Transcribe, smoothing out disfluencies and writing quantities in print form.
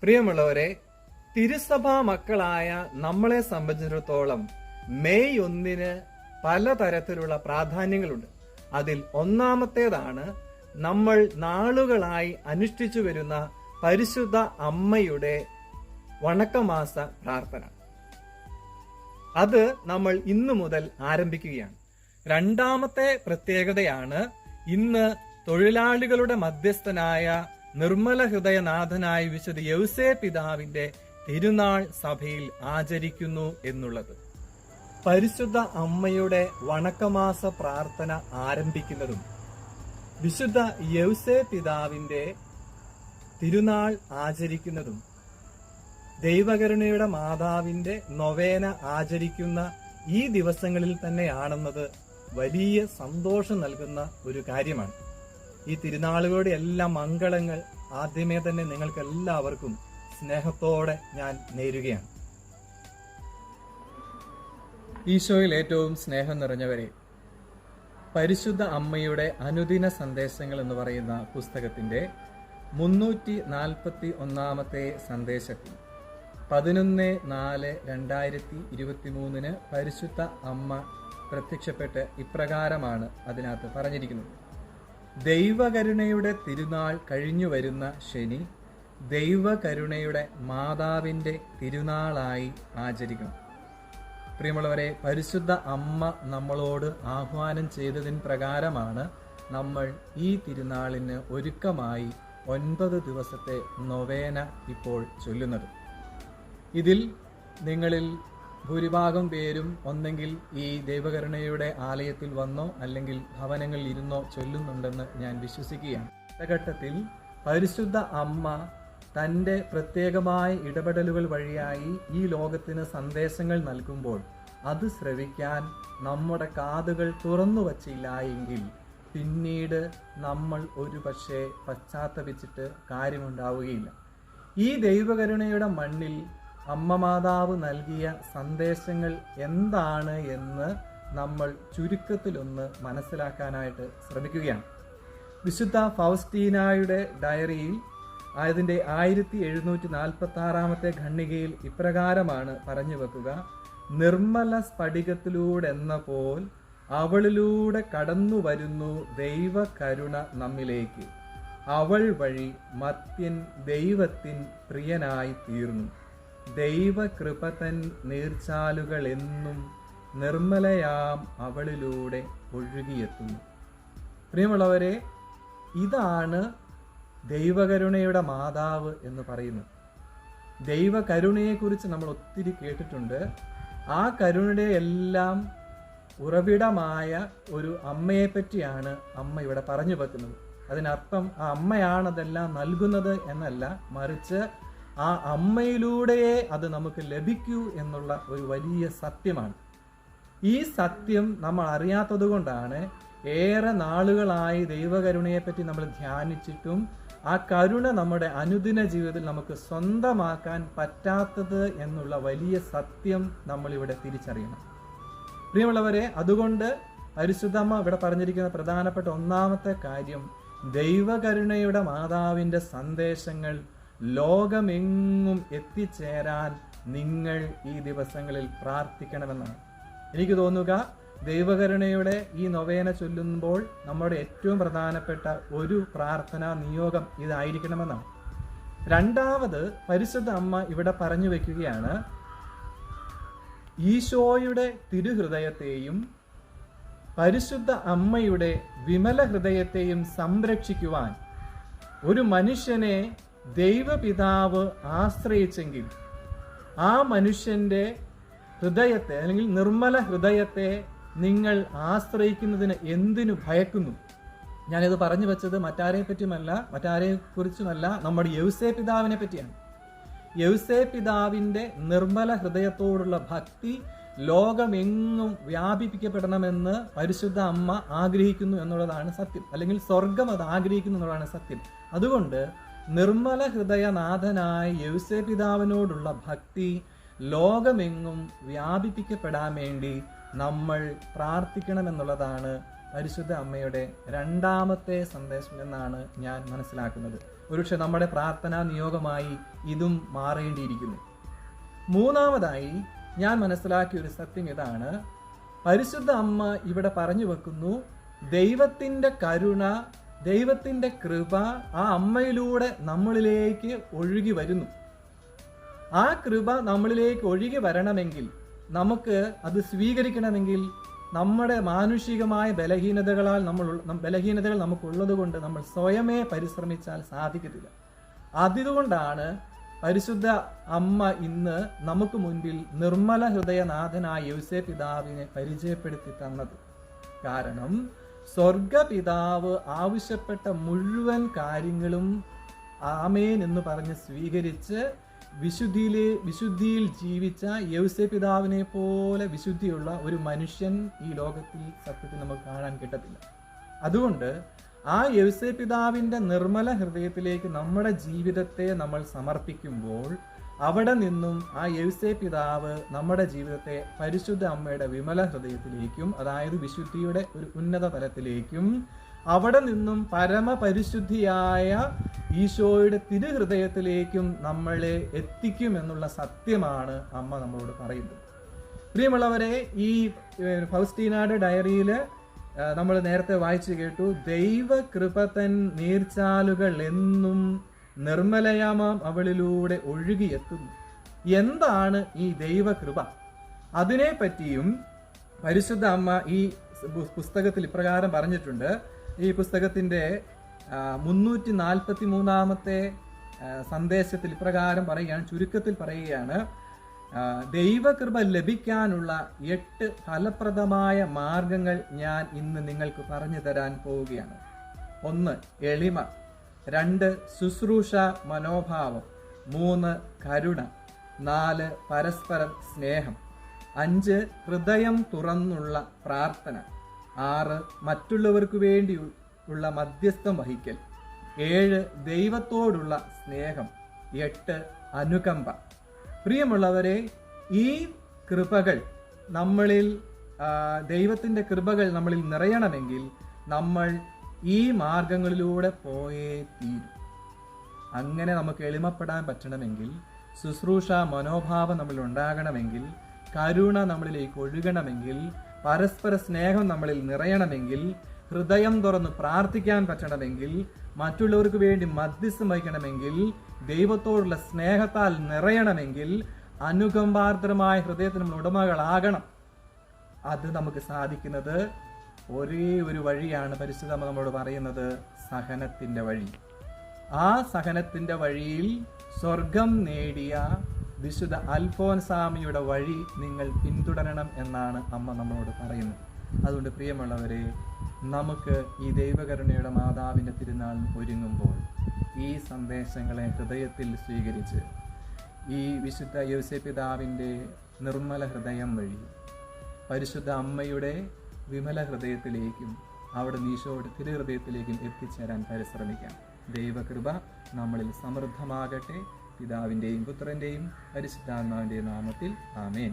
പ്രിയമുള്ളവരെ, തിരുസഭാ മക്കളായ നമ്മളെ സംബന്ധിച്ചിടത്തോളം മെയ് 1 പലതരത്തിലുള്ള പ്രാധാന്യങ്ങളുണ്ട്. അതിൽ ഒന്നാമത്തേതാണ് നമ്മൾ നാളുകളായി അനുഷ്ഠിച്ചു വരുന്ന പരിശുദ്ധ അമ്മയുടെ വണക്കമാസ പ്രാർത്ഥന. അത് നമ്മൾ ഇന്നു മുതൽ ആരംഭിക്കുകയാണ്. രണ്ടാമത്തെ പ്രത്യേകതയാണ് ഇന്ന് തൊഴിലാളികളുടെ മധ്യസ്ഥനായ നിർമ്മല ഹൃദയനാഥനായ വിശുദ്ധ യൗസേ പിതാവിന്റെ തിരുനാൾ സഭയിൽ ആചരിക്കുന്നു എന്നുള്ളത്. പരിശുദ്ധ അമ്മയുടെ വണക്കമാസ പ്രാർത്ഥന ആരംഭിക്കുന്നതും വിശുദ്ധ യൗസേ പിതാവിന്റെ തിരുനാൾ ആചരിക്കുന്നതും ദൈവകരുണയുടെ മാതാവിന്റെ നൊവേന ആചരിക്കുന്ന ഈ ദിവസങ്ങളിൽ തന്നെയാണെന്നത് വലിയ സന്തോഷം നൽകുന്ന ഒരു കാര്യമാണ്. ഈ തിരുനാളുകളുടെ എല്ലാ മംഗളങ്ങൾ ആദ്യമേ തന്നെ നിങ്ങൾക്ക് എല്ലാവർക്കും സ്നേഹത്തോടെ ഞാൻ നേരുകയാണ്. ഈശോയിൽ ഏറ്റവും സ്നേഹം നിറഞ്ഞവരെ, പരിശുദ്ധ അമ്മയുടെ അനുദിന സന്ദേശങ്ങൾ എന്ന് പറയുന്ന പുസ്തകത്തിന്റെ 341 സന്ദേശത്തിൽ 11/4/2023 പരിശുദ്ധ അമ്മ പ്രത്യക്ഷപ്പെട്ട് ഇപ്രകാരമാണ് അതിനകത്ത് പറഞ്ഞിരിക്കുന്നത്: ദൈവകരുണയുടെ തിരുനാൾ കഴിഞ്ഞു വരുന്ന ശനി ദൈവകരുണയുടെ മാതാവിന്റെ തിരുനാളായി ആചരിക്കണം. പ്രിയമുള്ളവരെ, പരിശുദ്ധ അമ്മ നമ്മളോട് ആഹ്വാനം ചെയ്തതിന് പ്രകാരമാണ് നമ്മൾ ഈ തിരുനാളിന് ഒരുക്കമായി 9 ദിവസത്തെ നൊവേന ഇപ്പോൾ ചൊല്ലുന്നത്. ഇതിൽ നിങ്ങളിൽ ഭൂരിഭാഗം പേരും ഒന്നെങ്കിൽ ഈ ദൈവകരുണയുടെ ആലയത്തിൽ വന്നോ അല്ലെങ്കിൽ ഭവനങ്ങളിൽ ഇരുന്നോ ചൊല്ലുന്നുണ്ടെന്ന് ഞാൻ വിശ്വസിക്കുകയാണ്. കാലഘട്ടത്തിൽ പരിശുദ്ധ അമ്മ തൻ്റെ പ്രത്യേകമായ ഇടപെടലുകൾ വഴിയായി ഈ ലോകത്തിന് സന്ദേശങ്ങൾ നൽകുമ്പോൾ അത് ശ്രവിക്കാൻ നമ്മുടെ കാതുകൾ തുറന്നു വച്ചില്ല എങ്കിൽ പിന്നീട് നമ്മൾ ഒരു പക്ഷേ പശ്ചാത്തപിച്ചിട്ട് കാര്യമുണ്ടാവുകയില്ല. ഈ ദൈവകരുണയുടെ മണ്ണിൽ അമ്മ മാതാവ് നൽകിയ സന്ദേശങ്ങൾ എന്താണ് എന്ന് നമ്മൾ ചുരുക്കത്തിലൊന്ന് മനസ്സിലാക്കാനായിട്ട് ശ്രമിക്കുകയാണ്. വിശുദ്ധ ഫൗസ്റ്റീനായുടെ ഡയറിയിൽ അതിൻ്റെ 1746 ഖണ്ഡികയിൽ ഇപ്രകാരമാണ് പറഞ്ഞു വെക്കുക: നിർമ്മല സ്ഫടികത്തിലൂടെ എന്ന പോൽ അവളിലൂടെ കടന്നു വരുന്നു ദൈവകരുണ നമ്മിലേക്ക്. അവൾ വഴി മർത്യൻ ദൈവത്തിൻ പ്രിയനായി തീർന്നു. ദൈവകൃപതൻ നീർച്ചാലുകൾ എന്നും നിർമ്മലയാം അവളിലൂടെ ഒഴുകിയെത്തുന്നു. പ്രിയമുള്ളവരെ, ഇതാണ് ദൈവകരുണയുടെ മാതാവ് എന്ന് പറയുന്നത്. ദൈവകരുണയെക്കുറിച്ച് നമ്മൾ ഒത്തിരി കേട്ടിട്ടുണ്ട്. ആ കരുണയുടെ എല്ലാം ഉറവിടമായ ഒരു അമ്മയെ പറ്റിയാണ് അമ്മ ഇവിടെ പറഞ്ഞു വെക്കുന്നത്. അതിനർത്ഥം ആ അമ്മയാണതെല്ലാം നൽകുന്നത് എന്നല്ല, മറിച്ച് ആ അമ്മയിലൂടെയേ അത് നമുക്ക് ലഭിക്കൂ എന്നുള്ള ഒരു വലിയ സത്യമാണ്. ഈ സത്യം നമ്മൾ അറിയാത്തത് കൊണ്ടാണ് ഏറെ നാളുകളായി ദൈവകരുണയെപ്പറ്റി നമ്മൾ ധ്യാനിച്ചിട്ടും ആ കരുണ നമ്മുടെ അനുദിന ജീവിതത്തിൽ നമുക്ക് സ്വന്തമാക്കാൻ പറ്റാത്തത് എന്നുള്ള വലിയ സത്യം നമ്മളിവിടെ തിരിച്ചറിയണം. പ്രിയമുള്ളവരെ, അതുകൊണ്ട് പരിശുദ്ധമ്മ ഇവിടെ പറഞ്ഞിരിക്കുന്ന പ്രധാനപ്പെട്ട ഒന്നാമത്തെ കാര്യം ദൈവകരുണയുടെ മാതാവിൻ്റെ സന്ദേശങ്ങൾ ലോകമെങ്ങും എത്തിച്ചേരാൻ നിങ്ങൾ ഈ ദിവസങ്ങളിൽ പ്രാർത്ഥിക്കണമെന്നാണ്. എനിക്ക് തോന്നുക ദൈവകരുണയുടെ ഈ നൊവേന ചൊല്ലുമ്പോൾ നമ്മുടെ ഏറ്റവും പ്രധാനപ്പെട്ട ഒരു പ്രാർത്ഥനാ നിയോഗം ഇതായിരിക്കണമെന്നാണ്. രണ്ടാമത് പരിശുദ്ധ അമ്മ ഇവിടെ പറഞ്ഞു വെക്കുകയാണ്, ഈശോയുടെ തിരുഹൃദയത്തെയും പരിശുദ്ധ അമ്മയുടെ വിമല ഹൃദയത്തെയും സംരക്ഷിക്കുവാൻ ഒരു മനുഷ്യനെ ദൈവപിതാവ് ആശ്രയിച്ചെങ്കിൽ ആ മനുഷ്യന്റെ ഹൃദയത്തെ അല്ലെങ്കിൽ നിർമ്മല ഹൃദയത്തെ നിങ്ങൾ ആശ്രയിക്കുന്നതിന് എന്തിനു ഭയക്കുന്നു? ഞാനിത് പറഞ്ഞു വെച്ചത് മറ്റാരെ കുറിച്ചുമല്ല, നമ്മുടെ യൗസേ പിതാവിനെ പറ്റിയാണ്. യൗസേ പിതാവിന്റെ നിർമ്മല ഹൃദയത്തോടുള്ള ഭക്തി ലോകമെങ്ങും വ്യാപിപ്പിക്കപ്പെടണമെന്ന് പരിശുദ്ധ അമ്മ ആഗ്രഹിക്കുന്നു എന്നുള്ളതാണ് സത്യം, അല്ലെങ്കിൽ സ്വർഗം അത് ആഗ്രഹിക്കുന്നു എന്നുള്ളതാണ് സത്യം. അതുകൊണ്ട് നിർമ്മല ഹൃദയനാഥനായ യൗസേ പിതാവിനോടുള്ള ഭക്തി ലോകമെങ്ങും വ്യാപിപ്പിക്കപ്പെടാൻ വേണ്ടി നമ്മൾ പ്രാർത്ഥിക്കണമെന്നുള്ളതാണ് പരിശുദ്ധ അമ്മയുടെ രണ്ടാമത്തെ സന്ദേശം എന്നാണ് ഞാൻ മനസ്സിലാക്കുന്നത്. ഒരുപക്ഷെ നമ്മുടെ പ്രാർത്ഥനാ നിയോഗമായി ഇതും മാറേണ്ടിയിരിക്കുന്നു. മൂന്നാമതായി ഞാൻ മനസ്സിലാക്കിയ ഒരു സത്യം ഇതാണ്. പരിശുദ്ധ അമ്മ ഇവിടെ പറഞ്ഞു വെക്കുന്നു, ദൈവത്തിന്റെ കരുണ, ദൈവത്തിന്റെ കൃപ ആ അമ്മയിലൂടെ നമ്മളിലേക്ക് ഒഴുകി വരുന്നു. ആ കൃപ നമ്മളിലേക്ക് ഒഴുകി വരണമെങ്കിൽ, നമുക്ക് അത് സ്വീകരിക്കണമെങ്കിൽ, നമ്മുടെ മാനുഷികമായ ബലഹീനതകൾ നമുക്കുള്ളത് കൊണ്ട് നമ്മൾ സ്വയമേ പരിശ്രമിച്ചാൽ സാധിക്കത്തില്ല. അതുകൊണ്ടാണ് പരിശുദ്ധ അമ്മ ഇന്ന് നമുക്ക് മുൻപിൽ നിർമ്മല ഹൃദയനാഥനായ യൗസേപ്പ് പിതാവിനെ പരിചയപ്പെടുത്തി തന്നത്. കാരണം സ്വർഗപിതാവ് ആവശ്യപ്പെട്ട മുഴുവൻ കാര്യങ്ങളും ആമേൻ എന്ന് പറഞ്ഞ് സ്വീകരിച്ച് വിശുദ്ധിയിൽ ജീവിച്ച യൗസേപ്പ് പിതാവിനെ പോലെ വിശുദ്ധിയുള്ള ഒരു മനുഷ്യൻ ഈ ലോകത്തിൽ സത്യത്തിൽ നമുക്ക് കാണാൻ കിട്ടത്തില്ല. അതുകൊണ്ട് ആ യൗസേപ്പ് പിതാവിന്റെ നിർമ്മല ഹൃദയത്തിലേക്ക് നമ്മുടെ ജീവിതത്തെ നമ്മൾ സമർപ്പിക്കുമ്പോൾ, അവിടെ നിന്നും ആ യൗസേപ്പ് പിതാവ് നമ്മുടെ ജീവിതത്തെ പരിശുദ്ധ അമ്മയുടെ വിമല ഹൃദയത്തിലേക്കും, അതായത് വിശുദ്ധിയുടെ ഒരു ഉന്നത തലത്തിലേക്കും, അവിടെ നിന്നും പരമപരിശുദ്ധിയായ ഈശോയുടെ തിരുഹൃദയത്തിലേക്കും നമ്മളെ എത്തിക്കുമെന്നുള്ള സത്യമാണ് അമ്മ നമ്മളോട് പറയുന്നത്. പ്രിയമുള്ളവരെ, ഈ ഫൗസ്റ്റീനയുടെ ഡയറിയിൽ നമ്മൾ നേരത്തെ വായിച്ചു കേട്ടു, ദൈവകൃപതൻ നീർച്ചാലുകൾ എന്നും നിർമ്മലയാമാം അവളിലൂടെ ഒഴുകിയെത്തുന്നു. എന്താണ് ഈ ദൈവകൃപ? അതിനെപ്പറ്റിയും പരിശുദ്ധ അമ്മ ഈ പുസ്തകത്തിൽ ഇപ്രകാരം പറഞ്ഞിട്ടുണ്ട്. ഈ പുസ്തകത്തിന്റെ 343 സന്ദേശത്തിൽ ഇപ്രകാരം പറയുകയാണ്, ചുരുക്കത്തിൽ പറയുകയാണ്, ദൈവകൃപ ലഭിക്കാനുള്ള 8 ഫലപ്രദമായ മാർഗങ്ങൾ ഞാൻ ഇന്ന് നിങ്ങൾക്ക് പറഞ്ഞു തരാൻ പോവുകയാണ്. 1. എളിമ. 2. ശുശ്രൂഷ മനോഭാവം. 3. കരുണ. 4. പരസ്പരം സ്നേഹം. 5. ഹൃദയം തുറന്നുള്ള പ്രാർത്ഥന. 6. മറ്റുള്ളവർക്ക് വേണ്ടിയുള്ള മധ്യസ്ഥം വഹിക്കൽ. 7. ദൈവത്തോടുള്ള സ്നേഹം. 8. അനുകമ്പ. പ്രിയമുള്ളവരെ, ഈ കൃപകൾ നമ്മളിൽ, ദൈവത്തിന്റെ കൃപകൾ നമ്മളിൽ നിറയണമെങ്കിൽ നമ്മൾ ഈ മാർഗങ്ങളിലൂടെ പോയേ തീരും. അങ്ങനെ നമുക്ക് എളിമപ്പെടാൻ പറ്റണമെങ്കിൽ, ശുശ്രൂഷ മനോഭാവം നമ്മളിൽ ഉണ്ടാകണമെങ്കിൽ, കരുണ നമ്മളിലേക്ക് ഒഴുകണമെങ്കിൽ, പരസ്പര സ്നേഹം നമ്മളിൽ നിറയണമെങ്കിൽ, ഹൃദയം തുറന്ന് പ്രാർത്ഥിക്കാൻ പറ്റണമെങ്കിൽ, മറ്റുള്ളവർക്ക് വേണ്ടി മധ്യസ്ഥം വഹിക്കണമെങ്കിൽ, ദൈവത്തോടുള്ള സ്നേഹത്താൽ നിറയണമെങ്കിൽ, അനുകമ്പാർദ്രമായ ഹൃദയത്തിന് നമ്മൾ ഉടമകളാകണം. അത് നമുക്ക് സാധിക്കുന്നത് ഒരേ ഒരു വഴിയാണ്. പരിശുദ്ധ അമ്മ നമ്മളോട് പറയുന്നത് സഹനത്തിന്റെ വഴി. ആ സഹനത്തിന്റെ വഴിയിൽ സ്വർഗം നേടിയ വിശുദ്ധ അൽഫോൻസാമിയുടെ വഴി നിങ്ങൾ പിന്തുടരണം എന്നാണ് അമ്മ നമ്മളോട് പറയുന്നത്. അതുകൊണ്ട് പ്രിയമുള്ളവരെ, നമുക്ക് ഈ ദൈവകരുണയുടെ മാതാവിൻ്റെ തിരുനാൾ ഒരുങ്ങുമ്പോൾ ഈ സന്ദേശങ്ങളെ ഹൃദയത്തിൽ സ്വീകരിച്ച് ഈ വിശുദ്ധ യൗസേപ്പ് പിതാവിൻ്റെ നിർമ്മല ഹൃദയം വഴി പരിശുദ്ധ അമ്മയുടെ വിമല ഹൃദയത്തിലേക്കും അവിടെ ഈശോയുടെ തിരുഹൃദയത്തിലേക്കും എത്തിച്ചേരാൻ പരിശ്രമിക്കാം. ദൈവകൃപ നമ്മളിൽ സമൃദ്ധമാകട്ടെ. പിതാവിൻ്റെയും പുത്രൻ്റെയും പരിശുദ്ധാത്മാവിൻ്റെയും നാമത്തിൽ ആമേൻ.